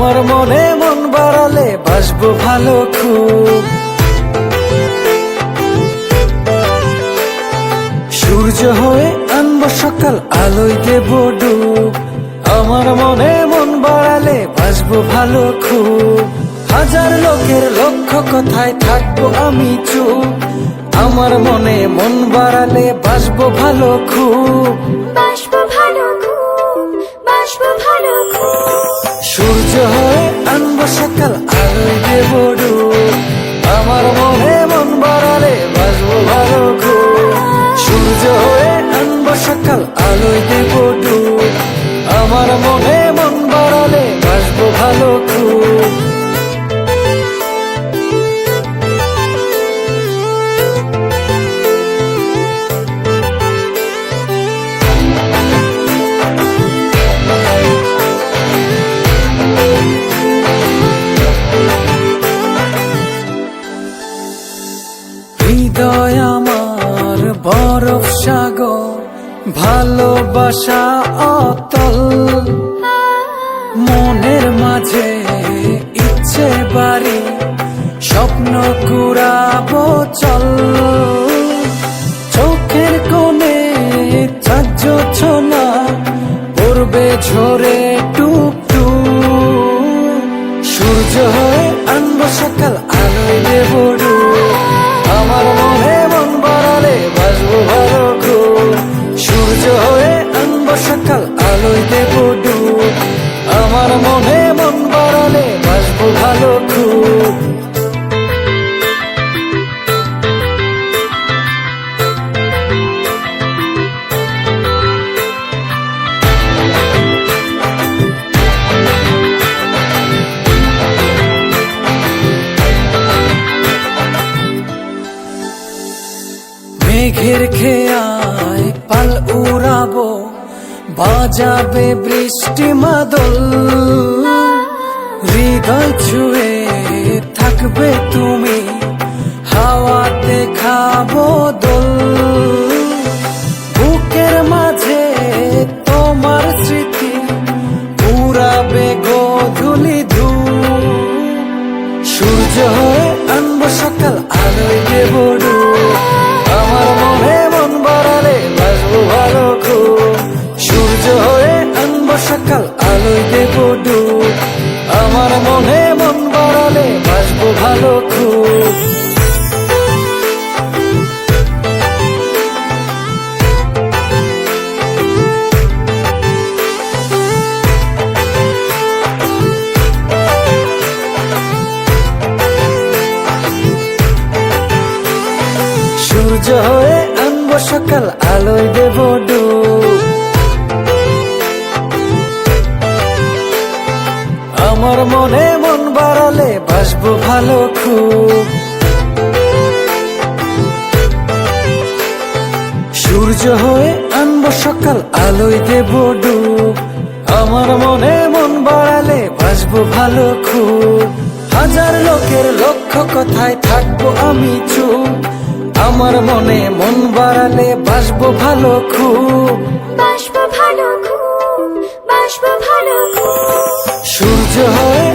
আমার মনে মন বাড়ালে বাসবো ভালো খুব। সূর্য হয়ে আনবো সকাল, আলোয় দেব ডুব। আমার মনে মন বাড়ালে বাসবো ভালো খুব। হাজার লোকের লক্ষ কথায় থাকবো আমি চুপ। আমার মনে মন বাড়ালে বাসবো ভালো খুব। বাসবো ভালো খুব, বাসবো ভালো খুব। সূর্য হয়ে আনবো সকাল, আলোয় দেব ডুব। আমার মনে মন বাড়ালে বাসবো ভালো খুব। সূর্য হয়ে আনবো সকাল, আলোয় দেব ডুব। আমার মনে মন বাড়ালে বাসবো ভালো খুব। হৃদয় আমার বরফ সাগর, ভালোবাসা অতল। মনের মাঝে ইচ্ছে বাড়ি, স্বপ্ন কুড়াবো চল। চোখের কোণে চাঁদ জোছনা পড়বে ঝরে টুপ টুপ। সূর্য হয়ে আনবো সকাল, আলোয় দেব ডুব। আমার মনে মন বাড়ালে বাসবো ভালো খুব। সূর্য হয়ে আনবো সকাল, আলোয় দেব ডুব। আমার মনে মন বাড়ালে বাসবো ভালো খুব। মেঘের খেয়ায় পাল উড়াবো, বাজাবে বৃষ্টি মাদল। হৃদয় ছুঁয়ে থাকবে তুমি, হাওয়াতে খাবো দোল। বুকের মাঝে তোমার স্মৃতি উড়াবে গোধূলি ধূপ। সূর্য হয়ে আনবো সকাল, আলোয় দেব ডুব। আমার মনে মন বাড়ালে বাসবো ভালো খুব। সূর্য হয়ে আনবো সকাল, আলোয় দেব ডুব। আমার মনে মন বাড়ালে বাসবো ভালো খুব। সূর্য হয়ে আনবো সকাল, আলোয় দেব ডুব। আমার মনে মন বাড়ালে বাসবো ভালো খুব। সূর্য হয়ে আনবো সকাল, আলোয় দেব ডুব। আমার মনে মন বাড়ালে বাসবো ভালো খুব। হাজার লোকের লক্ষ কথায় থাকবো আমি চুপ। আমার মনে মন বাড়ালে বাসবো ভালো খুব। বাসবো ভালো খুব, বাসবো ভালো খুব। সূর্য হয়ে